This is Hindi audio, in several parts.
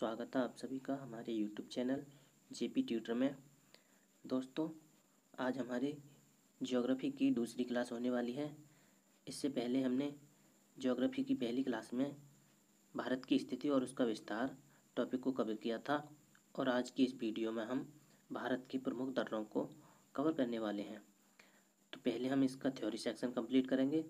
स्वागत है आप सभी का हमारे यूट्यूब चैनल जेपी ट्यूटर में। दोस्तों, आज हमारी ज्योग्राफी की दूसरी क्लास होने वाली है। इससे पहले हमने ज्योग्राफी की पहली क्लास में भारत की स्थिति और उसका विस्तार टॉपिक को कवर किया था और आज की इस वीडियो में हम भारत की प्रमुख दर्रों को कवर करने वाले हैं। तो पहले हम इसका थ्योरी सेक्शन कंप्लीट करेंगे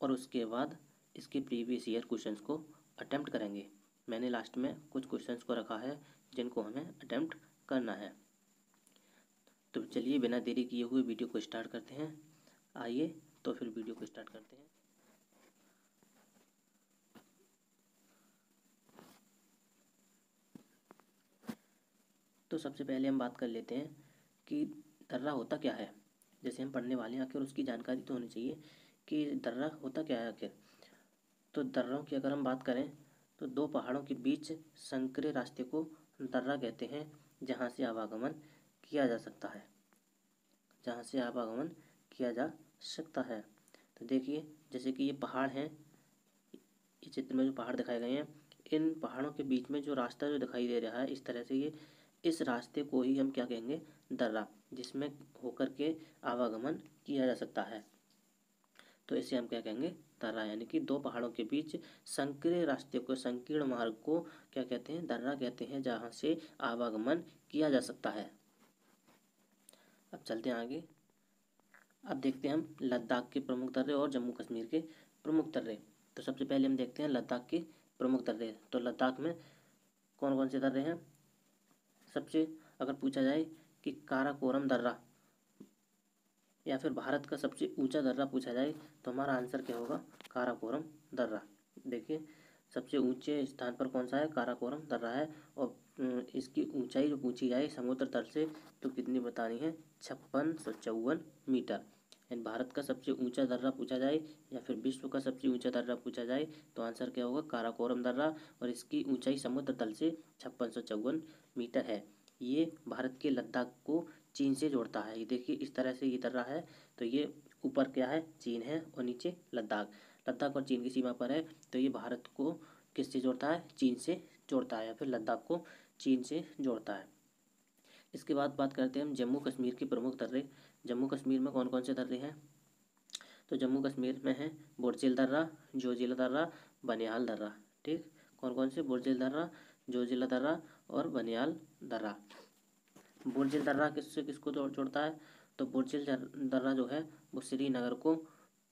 और उसके बाद इसके प्रीवियस ईयर क्वेश्चंस को अटेम्प्ट करेंगे। मैंने लास्ट में कुछ क्वेश्चंस को रखा है जिनको हमें अटेम्प्ट करना है। तो चलिए बिना देरी किए हुए वीडियो को स्टार्ट करते हैं। आइए तो फिर वीडियो को स्टार्ट करते हैं। तो सबसे पहले हम बात कर लेते हैं कि दर्रा होता क्या है। जैसे हम पढ़ने वाले हैं, आखिर उसकी जानकारी तो होनी चाहिए कि दर्रा होता क्या है आखिर। तो दर्रों की अगर हम बात करें तो दो पहाड़ों के बीच संकरे रास्ते को दर्रा कहते हैं, जहाँ से आवागमन किया जा सकता है। तो देखिए, जैसे कि ये पहाड़ हैं, इस चित्र में जो पहाड़ दिखाए गए हैं, इन पहाड़ों के बीच में जो रास्ता जो दिखाई दे रहा है इस तरह से, ये इस रास्ते को ही हम क्या कहेंगे, दर्रा, जिसमें होकर के आवागमन किया जा सकता है। तो इसे हम क्या कहेंगे, दर्रा। यानी कि दो पहाड़ों के बीच संकीर्ण रास्ते को, संकीर्ण मार्ग को क्या कहते हैं, दर्रा कहते हैं, जहाँ से आवागमन किया जा सकता है। अब चलते हैं आगे। अब देखते हैं हम लद्दाख के प्रमुख दर्रे और जम्मू कश्मीर के प्रमुख दर्रे। तो सबसे पहले हम देखते हैं लद्दाख के प्रमुख दर्रे। तो लद्दाख में कौन कौन से दर्रे हैं। सबसे अगर पूछा जाए कि काराकोरम दर्रा या फिर भारत का सबसे ऊंचा दर्रा पूछा जाए तो हमारा आंसर क्या होगा, काराकोरम दर्रा। देखिए, सबसे ऊंचे स्थान पर कौन सा है, काराकोरम दर्रा है। और इसकी ऊंचाई जो पूछी जाए समुद्र तल से तो कितनी बतानी है, 5654 मीटर। एंड भारत का सबसे ऊंचा दर्रा पूछा जाए या फिर विश्व का सबसे ऊंचा दर्रा पूछा जाए तो आंसर क्या होगा, काराकोरम दर्रा। और इसकी ऊंचाई समुद्र तल से 5654 मीटर है। ये भारत के लद्दाख को चीन से जोड़ता है। ये देखिए, इस तरह से ये दर्रा है। तो ये ऊपर क्या है, चीन है, और नीचे लद्दाख। लद्दाख और चीन की सीमा पर है। तो ये भारत को किससे जोड़ता है, चीन से जोड़ता है, या फिर लद्दाख को चीन से जोड़ता है। इसके बाद बात करते हैं हम जम्मू कश्मीर के प्रमुख दर्रे। जम्मू कश्मीर में कौन कौन से दर्रे हैं। तो जम्मू कश्मीर में है बोरझील दर्रा, जोजिला दर्रा, बनिहाल दर्रा। ठीक, कौन कौन से, बोरझील दर्रा, जोजिला दर्रा और बनिहाल दर्रा। बोरझील दर्रा किससे किसको जोड़ता है, तो बोरझील दर्रा जो है वो श्रीनगर को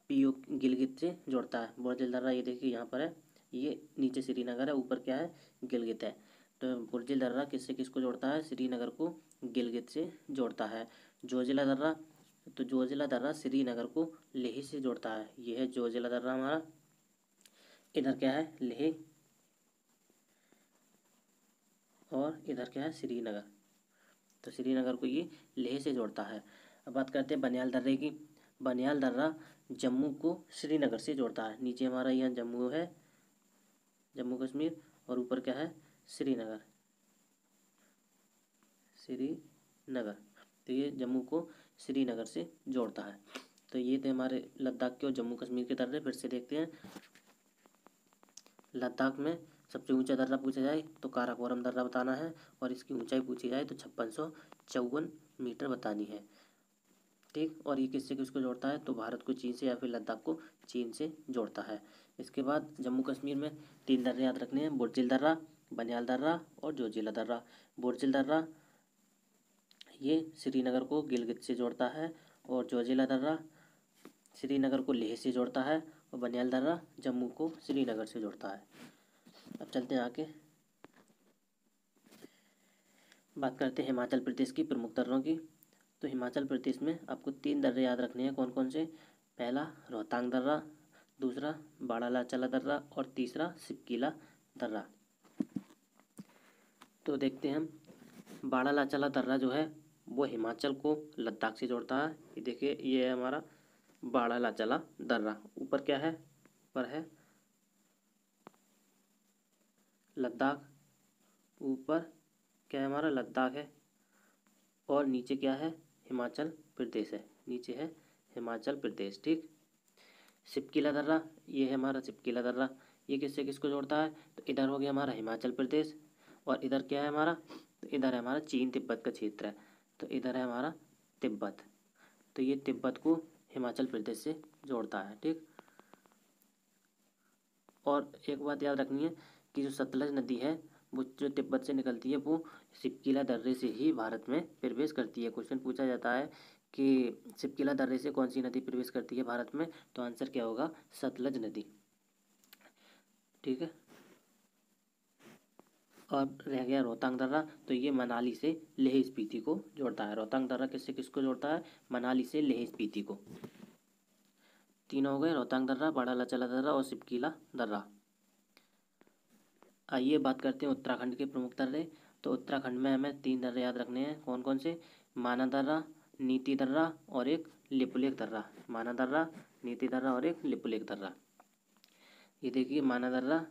पीओ गिलगित से जोड़ता है। बोरझील दर्रा ये देखिए यहाँ पर है, ये नीचे श्रीनगर है, ऊपर क्या है, गिलगित है। तो बोरझील दर्रा किससे किसको जोड़ता है, श्रीनगर को गिलगित से जोड़ता है। जोजिला दर्रा, तो जोजिला दर्रा श्रीनगर को लेह से जोड़ता है। ये है जोजिला दर्रा हमारा। इधर क्या है, लेह, और इधर क्या है, श्रीनगर। तो श्रीनगर को ये लेह से जोड़ता है। अब बात करते हैं बनिहाल दर्रे की। बनिहाल दर्रा जम्मू को श्रीनगर से जोड़ता है। नीचे हमारा यहाँ जम्मू है, जम्मू कश्मीर, और ऊपर क्या है, श्रीनगर। तो ये जम्मू को श्रीनगर से जोड़ता है। तो ये थे हमारे लद्दाख के और जम्मू कश्मीर के दर्रे। फिर से देखते हैं, लद्दाख में सबसे ऊंचा दर्रा पूछा जाए तो काराकोरम दर्रा बताना है, और इसकी ऊंचाई पूछी जाए तो 5654 मीटर बतानी है। ठीक, और ये किससे किसको जोड़ता है, तो भारत को चीन से या फिर लद्दाख को चीन से जोड़ता है। इसके बाद जम्मू कश्मीर में 3 दर्रे याद रखने हैं, बोरझील दर्रा, बनिहाल दर्रा और जोजिला दर्रा। बोरझील दर्रा ये श्रीनगर को गिलगित से जोड़ता है, और जोजिला दर्रा श्रीनगर को लेह से जोड़ता है, और बनिहाल दर्रा जम्मू को श्रीनगर से जोड़ता है। अब चलते हैं आगे, बात करते हैं हिमाचल प्रदेश की प्रमुख दर्रों की। तो हिमाचल प्रदेश में आपको 3 दर्रे याद रखने हैं, कौन कौन से। पहला रोहतांग दर्रा, दूसरा बाड़ालाचाला दर्रा और तीसरा सिपकीला दर्रा। तो देखते हैं हम, बाड़ालाचाला दर्रा जो है वो हिमाचल को लद्दाख से जोड़ता है। ये देखिए, ये है हमारा बाड़ालाचाला दर्रा। ऊपर क्या है, ऊपर है लद्दाख, ऊपर क्या है हमारा, लद्दाख है, और नीचे क्या है, हिमाचल प्रदेश है, नीचे है हिमाचल प्रदेश। ठीक, सिपकीला दर्रा, ये है हमारा सिपकीला दर्रा। ये किससे किसको जोड़ता है, तो इधर हो गया हमारा हिमाचल प्रदेश, और इधर क्या है हमारा, तो इधर है हमारा चीन तिब्बत का क्षेत्र है, तो इधर है हमारा तिब्बत, तो ये तिब्बत को हिमाचल प्रदेश से जोड़ता है। ठीक, और एक बात याद रखनी है कि जो सतलज नदी है वो जो तिब्बत से निकलती है वो सिपकिला दर्रे से ही भारत में प्रवेश करती है। क्वेश्चन पूछा जाता है कि सिपकिला दर्रे से कौन सी नदी प्रवेश करती है भारत में, तो आंसर क्या होगा, सतलज नदी। ठीक है, और रह गया रोहतांग दर्रा, तो ये मनाली से लेह स्पीति को जोड़ता है। रोहतांग दर्रा किससे किसको जोड़ता है, मनाली से लेह स्पीति को। तीनों हो गए, रोहतांग दर्रा, बड़ा लचला दर्रा और सिपकीला दर्रा। आइए बात करते हैं उत्तराखंड के प्रमुख दर्रे। तो उत्तराखंड में हमें 3 दर्रे याद रखने हैं, कौन कौन से, माना दर्रा, नीति दर्रा और एक लिपुलेख दर्रा। माना दर्रा, नीति दर्रा और एक लिपुलेख दर्रा। ये देखिए, माना दर्रा,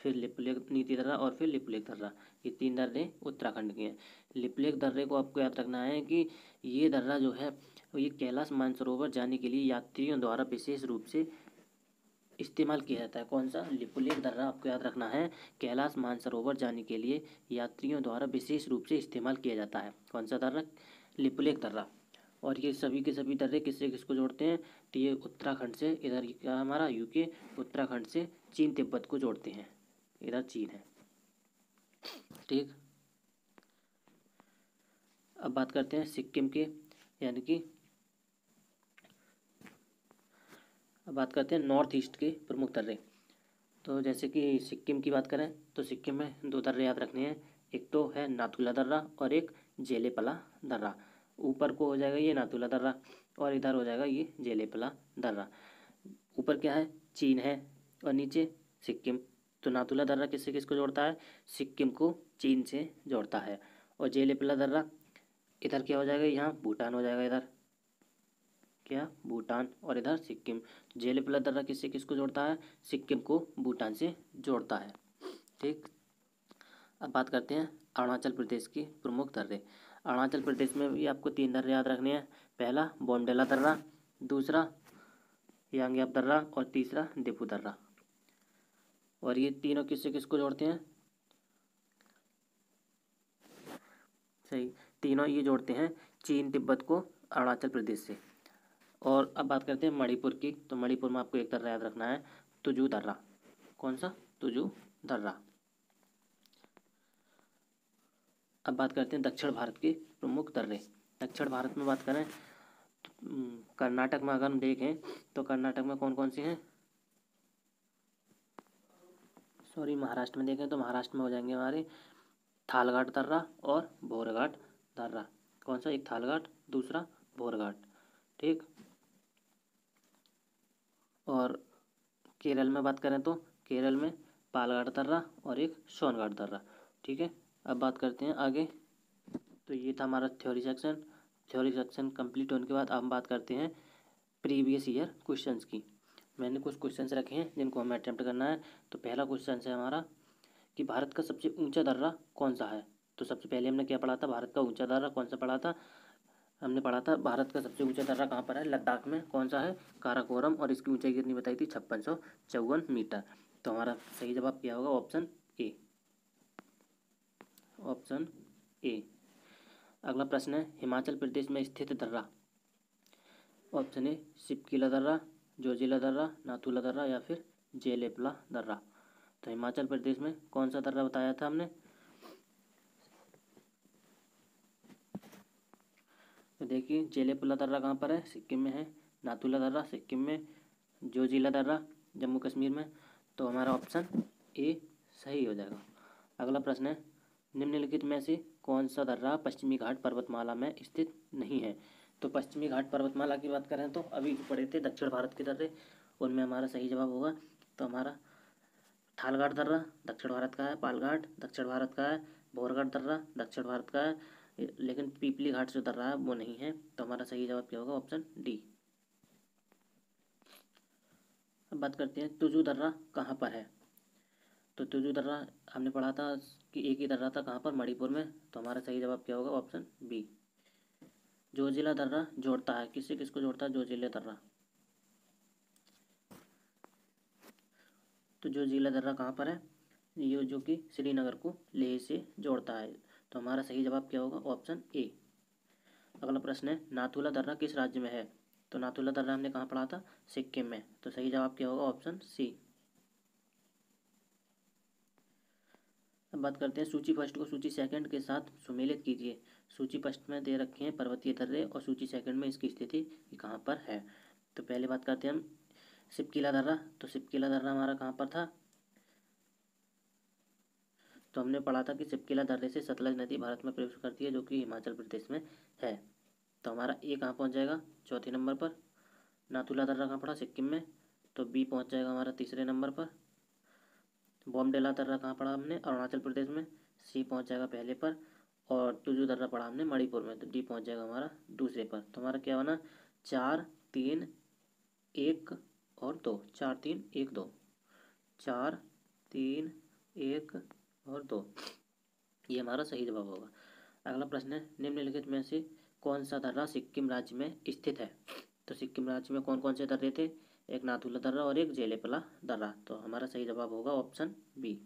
फिर लिपुलेख, नीति दर्रा और फिर लिपुलेख दर्रा, ये 3 दर्रे उत्तराखंड के हैं। लिपुलेख दर्रे को आपको याद रखना है कि ये दर्रा जो है ये कैलाश मानसरोवर जाने के लिए यात्रियों द्वारा विशेष रूप से इस्तेमाल किया जाता है। कौन सा, लिपुलेख दर्रा आपको याद रखना है, कैलाश मानसरोवर जाने के लिए यात्रियों द्वारा विशेष रूप से इस्तेमाल किया जाता है। कौन सा दर्रा, लिपुलेख दर्रा। और ये सभी के सभी दर्रे किससे किसको जोड़ते हैं, तो ये उत्तराखंड से, इधर क्या हमारा यूके, उत्तराखंड से चीन तिब्बत को जोड़ते हैं, इधर चीन है। ठीक, अब बात करते हैं सिक्किम के, यानी कि अब बात करते हैं नॉर्थ ईस्ट के प्रमुख दर्रे। तो जैसे कि सिक्किम की बात करें तो सिक्किम में 2 दर्रे याद रखने हैं, एक तो है नाथुला दर्रा और एक जेलेपला दर्रा। ऊपर को हो जाएगा ये नाथुला दर्रा और इधर हो जाएगा ये जेलेपला दर्रा। ऊपर क्या है, चीन है, और नीचे सिक्किम। तो नाथुला दर्रा किससे किसको जोड़ता है, सिक्किम को चीन से जोड़ता है। और जेलेपला दर्रा इधर क्या हो जाएगा, यहाँ भूटान हो जाएगा, इधर क्या, भूटान, और इधर सिक्किम। जेलेपला दर्रा किससे किसको जोड़ता है, सिक्किम को भूटान से जोड़ता है। ठीक, अब बात करते हैं अरुणाचल प्रदेश के प्रमुख दर्रे। अरुणाचल प्रदेश में भी आपको 3 दर्रे याद रखने हैं, पहला बोमडिला दर्रा, दूसरा यांग्याप दर्रा और तीसरा दिपू दर्रा। और ये तीनों किससे किसको जोड़ते हैं, सही, तीनों ये जोड़ते हैं चीन तिब्बत को अरुणाचल प्रदेश से। और अब बात करते हैं मणिपुर की। तो मणिपुर में आपको एक दर्रा याद रखना है, तुजू दर्रा। कौन सा, तुजू दर्रा। अब बात करते हैं दक्षिण भारत के प्रमुख दर्रे। दक्षिण भारत में बात करें तो कर्नाटक में अगर हम देखें तो कर्नाटक में कौन कौन से हैं, सॉरी महाराष्ट्र में देखें तो महाराष्ट्र में हो जाएंगे हमारे थालघाट दर्रा और भोरघाट दर्रा। कौन सा, एक थालघाट, दूसरा भोरघाट। ठीक, और केरल में बात करें तो केरल में पालघाट दर्रा और एक सोनघाट दर्रा। ठीक है, अब बात करते हैं आगे। तो ये था हमारा theory section. Theory section complete होने के बाद अब हम बात करते हैं प्रीवियस ईयर क्वेश्चंस की। मैंने कुछ क्वेश्चंस रखे हैं जिनको हमें अटेम्प्ट करना है। तो पहला क्वेश्चन है हमारा कि भारत का सबसे ऊंचा दर्रा कौन सा है। तो सबसे पहले हमने क्या पढ़ा था, भारत का ऊंचा दर्रा कौन सा पढ़ा था, हमने पढ़ा था भारत का सबसे ऊंचा दर्रा कहाँ पर है, लद्दाख में। कौन सा है, काराकोरम, और इसकी ऊंचाई कितनी बताई थी, 5654 मीटर। तो हमारा सही जवाब क्या होगा, ऑप्शन ए, ऑप्शन ए। अगला प्रश्न है हिमाचल प्रदेश में स्थित दर्रा। ऑप्शन ए सिपकिला दर्रा, जोजिला दर्रा, नाथुला दर्रा या फिर जेलेपला दर्रा। तो हिमाचल प्रदेश में कौन सा दर्रा बताया था हमने, तो देखिए जेलेपला दर्रा कहाँ पर है, सिक्किम में है। नाथुला दर्रा सिक्किम में, जोजिला दर्रा जम्मू कश्मीर में। तो हमारा ऑप्शन ए सही हो जाएगा। अगला प्रश्न है निम्नलिखित में से कौन सा दर्रा पश्चिमी घाट पर्वतमाला में स्थित नहीं है। तो पश्चिमी घाट पर्वतमाला की बात करें तो अभी जो पढ़े थे दक्षिण भारत के दर्रे, उनमें हमारा सही जवाब होगा। तो हमारा थालघाट दर्रा दक्षिण भारत का है, पालघाट दक्षिण भारत का है, भोरघाट दर्रा दक्षिण भारत का है, लेकिन पीपली घाट जो दर्रा है वो नहीं है। तो हमारा सही जवाब क्या होगा, ऑप्शन डी। अब बात करते हैं तुजू दर्रा कहाँ पर है। तो तुजू दर्रा हमने पढ़ा था कि एक ही दर्रा था, कहाँ पर, मणिपुर में। तो हमारा सही जवाब क्या होगा, ऑप्शन बी। जोजिला दर्रा जोड़ता है, किससे किसको जोड़ता है, जोजिला दर्रा। तो जोजिला दर्रा कहाँ पर है, ये जो कि श्रीनगर को लेह से जोड़ता है। तो हमारा सही जवाब क्या होगा? Option A. अगला प्रश्न है, नाथुला दर्रा किस राज्य में है? तो नाथुला दर्रा हमने कहाँ पढ़ा था? सिक्किम में। तो सही जवाब क्या होगा? Option C. अब बात करते हैं सूची फर्स्ट को सूची सेकंड के साथ सुमेलित कीजिए। सूची फर्स्ट में दे रखे हैं पर्वतीय दर्रे और सूची सेकंड में इसकी स्थिति कहाँ पर है। तो पहले बात करते हैं हम सिपकीला दर्रा। तो सिपकीला दर्रा हमारा कहाँ पर था? तो हमने पढ़ा था कि सिपकीला दर्रे से सतलज नदी भारत में प्रवेश करती है, जो कि हिमाचल प्रदेश में है। तो हमारा ए कहाँ पहुँच जाएगा? चौथे नंबर पर। नाथुला दर्रा कहाँ पड़ा? सिक्किम में। तो बी पहुँच जाएगा हमारा तीसरे नंबर पर। बॉमडिला दर्रा कहाँ पड़ा हमने? अरुणाचल प्रदेश में। सी पहुँच जाएगा पहले पर। और तुजू दर्रा पड़ा हमने मणिपुर में। तो डी पहुँच जाएगा हमारा दूसरे पर। तो हमारा क्या बना? 4 3 1 और 2। 4 3 1 2। 4 3 1 और 2, ये हमारा सही जवाब होगा। अगला प्रश्न है, निम्नलिखित में से कौन सा दर्रा सिक्किम राज्य में स्थित है? तो सिक्किम राज्य में कौन कौन से दर्रे थे? एक नाथुला दर्रा और एक जेलेपला दर्रा। तो हमारा सही जवाब होगा ऑप्शन बी।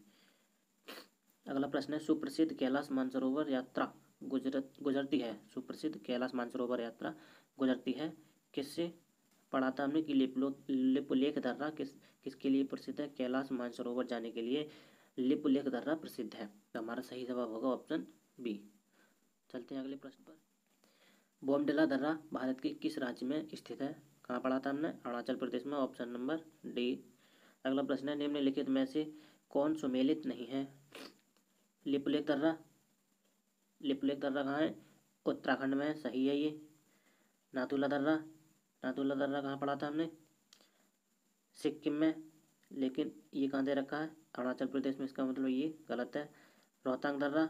अगला प्रश्न है, सुप्रसिद्ध कैलाश मानसरोवर यात्रा गुजरती है। सुप्रसिद्ध कैलाश मानसरोवर यात्रा गुजरती है किससे? पढ़ा था हमने कि लिपुलेख दर्रा किसके लिए प्रसिद्ध है? कैलाश मानसरोवर जाने के लिए लिपुलेख दर्रा प्रसिद्ध है। तो हमारा सही जवाब होगा ऑप्शन बी। चलते हैं अगले प्रश्न पर। बॉमडिला दर्रा भारत के किस राज्य में स्थित है? कहाँ पढ़ा था हमने? अरुणाचल प्रदेश में। Option number D. अगला प्रश्न है, निम्नलिखित में से कौन सुमेलित नहीं है? लिपुलेख दर्रा। लिपुलेख दर्रा कहाँ है? उत्तराखंड में है, सही है ये। नाथुला दर्रा। नाथुला दर्रा कहाँ पढ़ा था हमने? सिक्किम में। लेकिन ये कहाँ दे रखा है? अरुणाचल प्रदेश में। इसका मतलब ये गलत है। रोहतांग दर्रा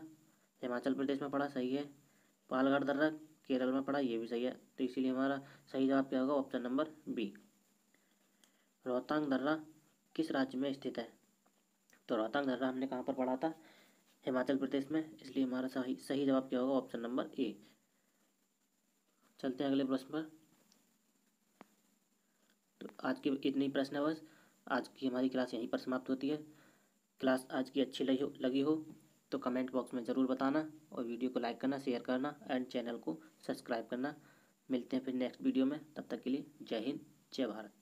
हिमाचल प्रदेश में पड़ा, सही है। पालगढ़ दर्रा केरल में पड़ा, ये भी सही है। तो इसीलिए हमारा सही जवाब क्या होगा? Option number B. रोहतांग दर्रा किस राज्य में स्थित है? तो रोहतांग दर्रा हमने कहाँ पर पढ़ा था? हिमाचल प्रदेश में। इसलिए हमारा सही जवाब क्या होगा? Option number A. चलते हैं अगले प्रश्न पर। तो आज के इतने ही प्रश्न है बस। आज की हमारी क्लास यहीं पर समाप्त होती है। क्लास आज की अच्छी लगी हो तो कमेंट बॉक्स में ज़रूर बताना, और वीडियो को लाइक करना, शेयर करना एंड चैनल को सब्सक्राइब करना। मिलते हैं फिर नेक्स्ट वीडियो में। तब तक के लिए जय हिंद, जय भारत।